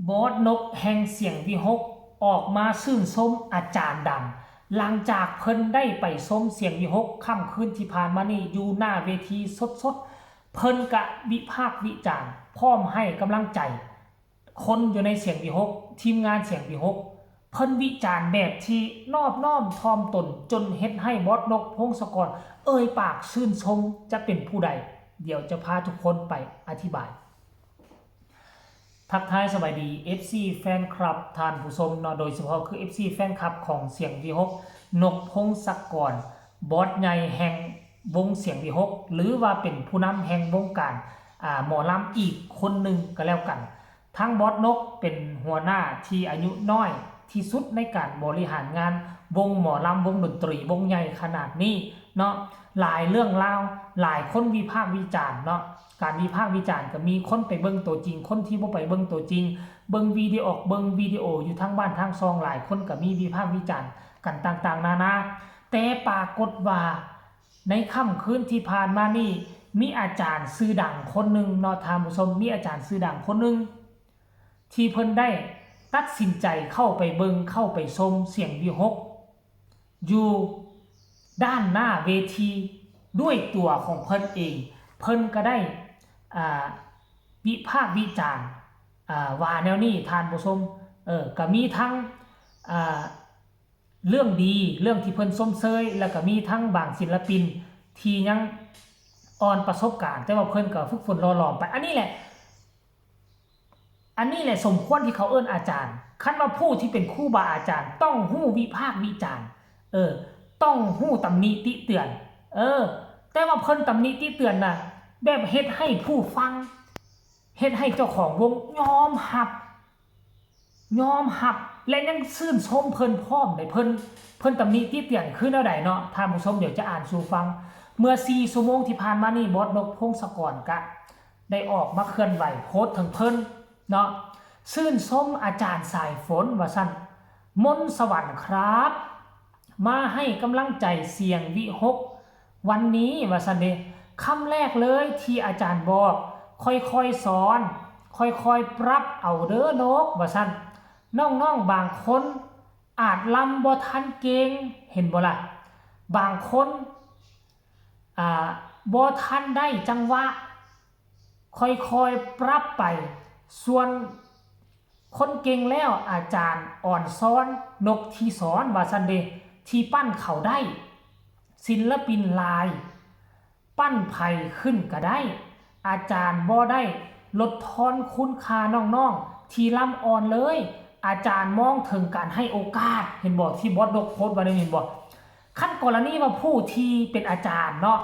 บอสนกแห่งเสียงวิหกออกมาชื่นชมอาจารย์ดังหลังจากเพิ่นได้ไปชมเสียงวิหกค่ำคืนที่ผ่านมานี่อยู่หน้าเวทีสดๆเพิ่นกะวิพากษ์วิจารณ์พร้อมให้กำลังใจคนอยู่ในเสียงวิหกทีมงานเสียงวิหกเพิ่นวิจารณ์แบบที่นอบน้อมถ่อมตนจนเฮ็ดให้บอสนกพงศกรเอ่ยปากชื่นชมจะเป็นผู้ใดเดี๋ยวจะพาทุกคนไปอธิบายทักทายสบายดี FC แฟนคลับท่านผู้ชมเนาะโดยเฉพาะคือ FC แฟนคลับของเสียงวีหกนกพงศกรบอสใหญ่แห่งวงเสียงวีหกหรือว่าเป็นผู้นำแห่งวงการหมอลำอีกคนหนึ่งก็แล้วกันทั้งบอสนกเป็นหัวหน้าที่อายุน้อยที่สุดในการบริหารงานวงหมอลำวงดนตรีวงใหญ่ขนาดนี้เนาะหลายเรื่องราวหลายคนวิพากษ์วิจารณ์เนาะการวิพากษ์วิจารณ์ก็มีคนไปเบิ่งตัวจริงคนที่บ่ไปเบิ่งตัวจริงเบิ่งวิดีโออยู่ทั้งบ้านทั้งซองหลายคนก็มีวิพากษ์วิจารณ์กันต่างๆนานาแต่ปรากฏว่าในค่ำคืนที่ผ่านมานี่มีอาจารย์ชื่อดังคนหนึ่งเนาะท่านผู้ชมมีอาจารย์ชื่อดังคนหนึ่งที่เพิ่นได้ตัดสินใจเข้าไปเบิ่งเข้าไปชมเสียงวีหกอยู่ด้านหน้าเวทีด้วยตัวของเพิ่นเองเพิ่นก็ได้วิพากษ์วิจารณ์ว่าแนวนี้ทานผู้ชมก็มีทั้งเรื่องดีเรื่องที่เพิ่นชมเชยแล้วก็มีทั้งบางศิลปินที่ยังอ่อนประสบการณ์แต่ว่าเพิ่นก็ฝึกฝนรอหลอมไปอันนี้แหละสมควรที่เขาเอิ้นอาจารย์คันว่าผู้ที่เป็นครูบาอาจารย์ต้องฮู้วิพากษ์วิจารณ์ต้องฮู้ตำหนิติเตือนแต่ว่าเพิ่นตำหนิติเตือนน่ะแบบเฮ็ดให้ผู้ฟังเฮ็ดให้เจ้าของวงยอมรับและยังชื่นชมเพิ่นพร้อมได้เพิ่นตำหนิติเตียนคือแนวใดเนาะท่านผู้ชมเดี๋ยวจะอ่านสู่ฟังเมื่อ4ชั่วโมงที่ผ่านมานี่บอสนกพงศกรกะได้ออกมาเคลื่อนไหวโพสต์ถึงเพิ่นเนาะชื่นชมอาจารย์สายฝนว่าซั่นมนต์สวรรค์ครับมาให้กำลังใจเสียงวิหกวันนี้ว่าซั่นเด้คำแรกเลยที่อาจารย์บอกค่อยๆสอนค่อยๆปรับเอาเด้อนกว่าซั่นน้องๆบางคนอาจลำบ่ทันเก่งเห็นบ่ล่ะบางคนบ่ทันได้จังหวะค่อยๆปรับไปส่วนคนเก่งแล้วอาจารย์อ่อนซ้อนนกที่สอนว่าซั่นเด้ที่ปั้นเขาได้ศิลปินลายปั้นไผ่ขึ้นก็ได้อาจารย์บ่ได้ลดทอนคุณค่าน้องๆที่ลำอ่อนเลยอาจารย์มองถึงการให้โอกาสเห็นบอกที่บอสดกโพสต์ว่าได้เห็นบอกขั้นกรณีว่าผู้ที่เป็นอาจารย์เนาะ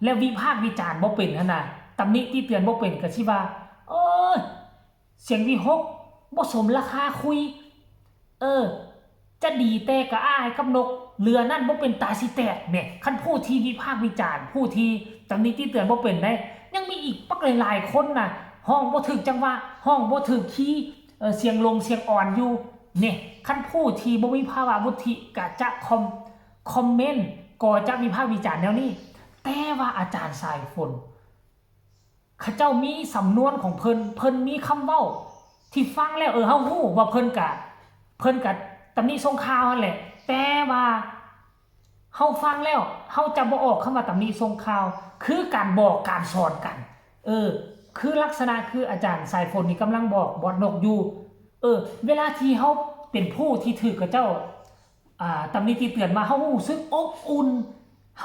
แล้ววิพากษ์วิจารณ์บ่เป็นหั่นน่ะตำหนิติเตือนบ่เป็นก็สิว่าเสียงวิหกบ่สมราคาคุยจะดีแต่ก็อ้ายกับนกเรือนั่นบ่เป็นตาสิแตกเนี่ยคันผู้ที่วิพากษ์วิจารณ์ผู้ที่ตำหนิติเตือนบ่เป็นได้ยังมีอีกปักหลายๆคนน่ะห้องบ่ถึกจังหวะห้องบ่ถึกคีย์เสียงลงเสียงอ่อนอยู่เนี่ยขั้นผู้ที่บ่มีภาวะวุฒิก็จะคอมเมนต์ก็จะวิพากษ์วิจารณ์แนวนี้แต่ว่าอาจารย์สายฝนเขาเจ้ามีสำนวนของเพิ่นมีคำเว้าที่ฟังแล้วเฮาฮู้ว่าเพิ่นกะตำหนิส่งข่าวนั่นแหละแต่ว่าเฮาฟังแล้วเฮาจะบ่ออกคำว่าตำหนิส่งข่าวคือการบอกการสอนกันคือลักษณะคืออาจารย์สายฝนนี่กำลังบอกบอสนกอยู่เวลาที่เฮาเป็นผู้ที่ถือกับเจ้าตำหนิที่เตือนมาเฮารู้สึกอบอุ่นเฮ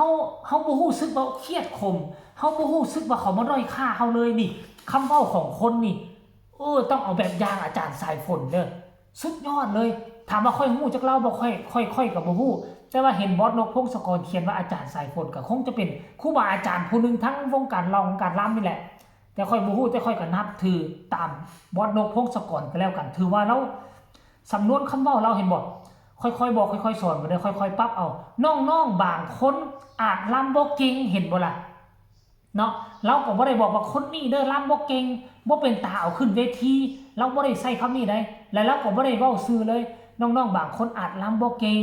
าบ่รู้สึกว่าเครียดขมเฮาบ่รู้สึกว่าเขามาด้อยค่าเฮาเลยนี่คำเว้าของคนนี่ต้องเอาแบบอย่างอาจารย์สายฝนเด้อสุดยอดเลยถามว่าค่อยฮู้จักเล่าบ่ค่อยก็บ่ฮู้แต่ว่าเห็นบอสนกพงศกรเขียนว่าอาจารย์สายฝนก็คงจะเป็นครูบาอาจารย์ผู้นึงทั้งวงการร้องวงการรำนี่แหละแต่ค่อยบ่ฮู้แต่ค่อยก็นับถือตามบอสนกพงศกรก็แล้วกันถือว่าเราสำนวนคำเว้าเราเห็นบ่ค่อยๆบอกค่อยๆสอนบ่ได้ค่อยๆปรับเอาน้องๆบางคนอาจรำบ่เก่งเห็นบ่ล่ะเนาะเราก็บ่ได้บอกว่าคนนี้เด้อรำบ่เก่งบ่เป็นตาเอาขึ้นเวทีเราบ่ได้ใช้คำนี้ได้และเราก็บ่ได้เว้าซื่อเลยน้องๆบางคนอาจรำบ่เก่ง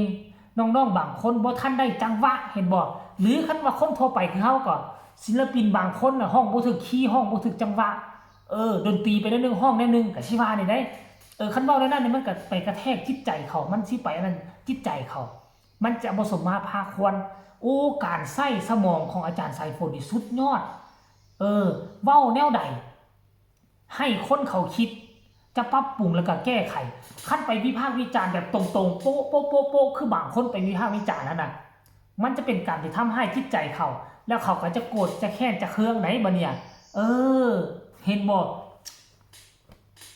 น้องๆบางคนบ่ทันได้จังหวะเห็นบ่หรือคันว่าคนทั่วไปคือเฮาก็ศิลปินบางคนน่ะห้องบ่ถึกคีย์ห้องบ่ถึกจังหวะดนตรีไปนิดนึงห้องนิดนึงก็สิว่านี่ได้ คันเว้าได้นั่นนี่มันก็ไปกระแทกจิตใจเขามันสิไปอันนั้นจิตใจเขามันจะบ่สมมาพาควรโอ้การใช้สมองของอาจารย์สายฝนนี่สุดยอดเว้าแนวใดให้คนเขาคิดจะปรับปรุงแล้วก็แก้ไขคันไปวิพากษ์วิจารณ์แบบตรงๆโป๊ะๆๆๆคือบางคนไปวิพากษ์วิจารณ์นั่นน่ะมันจะเป็นการที่ทำให้จิตใจเขาแล้วเขาก็จะโกรธจะแค้นจะเคืองไหนบ่เนี่ยเห็นบ่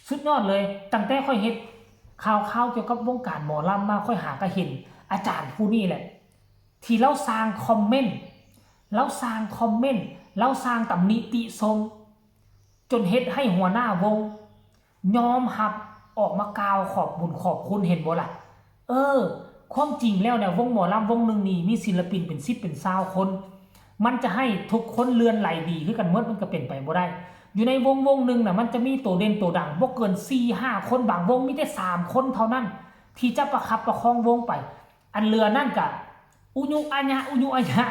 สุดยอดเลยตั้งแต่ค่อยเฮ็ดข่าวๆเกี่ยวกับวงการหมอลำมาค่อยหาก็เห็นอาจารย์ผู้นี้แหละที่เราสร้างคอมเมนต์เราสร้างตำหนิติชมจนเฮ็ดให้หัวหน้าวงยอมรับออกมากล่าวขอบบุญขอบคุณเห็นบ่ล่ะความจริงแล้วเนี่ยวงหมอลำวงนึงนี่มีศิลปินเป็น10เป็น20คนมันจะให้ทุกคนเลื่อนไหลดีคือกันหมดมันก็เป็นไปบ่ได้อยู่ในวงนึงน่ะมันจะมีตัวเด่นตัวดังบ่เกิน 4-5 คนบางวงมีแต่3คนเท่านั้นที่จะประคับประคองวงไปอันเรือนั่นก็อุยุอัญญะ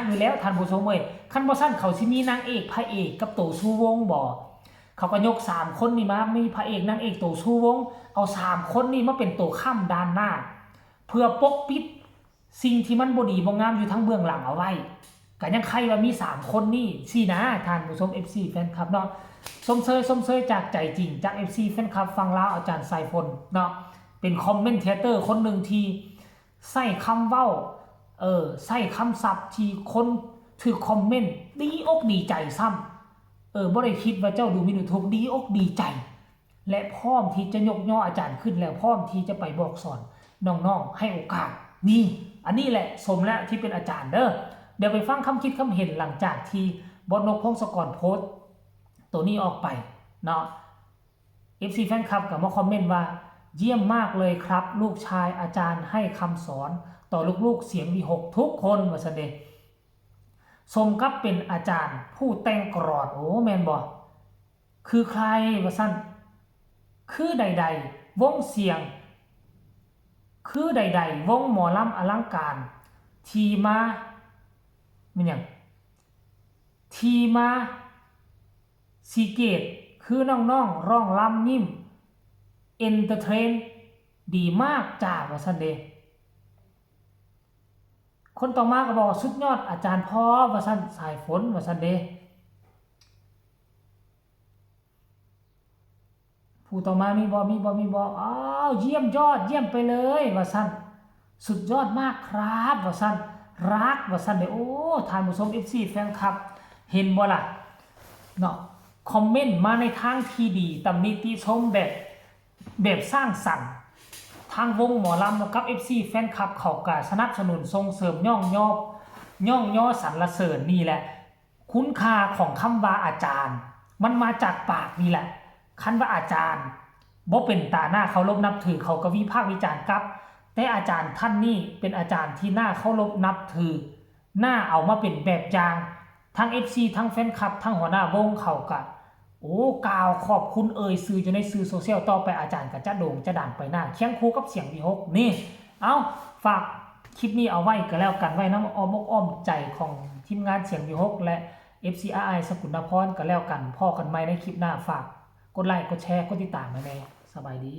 อยู่แล้วท่านผู้ชมเอ้ยคันบ่ซั่นเขาสิมีนางเอกพระเอกกับตัวชูวงบ่เขาก็ยก3คนนี่มามีพระเอกนางเอกตัวชูวงเอา3คนนี่มาเป็นตัวค้ำด้านหน้าเพื่อปกปิดสิ่งที่มันบ่ดีบ่งามอยู่ทั้งเบื้องหลังเอาไว้ก็ยังใครว่ามี3คนนี่สินะท่านผู้ชม FC แฟนคลับเนาะสมเชยจากใจจริงจาก FC แฟนคลับฟังลาวอาจารย์สายฝนเนาะเป็นคอมเมนเทเตอร์คนนึงที่ใส่คำเว้าใส่คำศัพท์ที่คนถือคอมเมนต์ดีอกดีใจซ้ำบ่ได้คิดว่าเจ้าดูมีดูถูกดีอกดีใจและพร้อมที่จะยกย่ออาจารย์ขึ้นแล้วพร้อมที่จะไปบอกสอนน้องๆให้โอกาสนี่อันนี้แหละสมแล้วที่เป็นอาจารย์เด้อเดี๋ยวไปฟังคำคิดคำเห็นหลังจากที่บอสนกพงศกรโพสต์ตัวนี้ออกไปเนาะ FC แฟนคลับก็มาคอมเมนต์ว่าเยี่ยมมากเลยครับลูกชายอาจารย์ให้คำสอนต่อลูกๆเสียงวี6ทุกคนว่าซั่นเด้สมกับเป็นอาจารย์ผู้แต่งกลอนโอ้แม่นบ่คือใครว่าซั่นคือใดๆวงเสียงคือใดๆวงหมอลำอลังการทีมามันหยังทีมาสีเกตคือน้องๆร้องลำยิ้มเอนเตอร์เทนดีมากจ้าว่าซั่นเด้คนต่อมาก็บอกสุดยอดอาจารย์พ่อว่าซั่นสายฝนว่าซั่นเด้ผู้ต่อมามีบ่อ้าวเยี่ยมยอดเยี่ยมไปเลยว่าซั่นสุดยอดมากครับว่าซั่นรักว่าซั่นเด้โอ้ท่านผู้ชม FC แฟนคลับเห็นบ่ล่ะเนาะคอมเมนต์มาในทางที่ดีตำหนิติชมแบบสร้างสรรค์ทางวงหมอลำกับ FC แฟนคลับเขาก็สนับสนุนส่งเสริมย่องย่อสรรเสริญนี่แหละคุณค่าของคำว่าอาจารย์มันมาจากปากนี่แหละคันว่าอาจารย์บ่เป็นตาหน้าเคารพนับถือเขาก็วิพากษ์วิจารณ์กลับแต่อาจารย์ท่านนี้เป็นอาจารย์ที่น่าเคารพนับถือน่าเอามาเป็นแบบอย่างทั้ง FC ทั้งแฟนคลับทั้งหัวหน้าวงเขาก็กล่าวขอบคุณสื่ออยู่ในสื่อโซเชียลต่อไปอาจารย์ก็จะโด่งจะดังไปหน้าเคียงคู่กับเสียงวี6นี่เอาฝากคลิปนี้เอาไว้ก็แล้วกันไว้น้ำอ้อมอกอ้อมใจของทีมงานเสียงวี6และ FCRI สกุลนพรก็แล้วกันพ่อกันใหม่ในคลิปหน้าฝากกดไลค์กดแชร์กดติดตามให้แน่สบายดี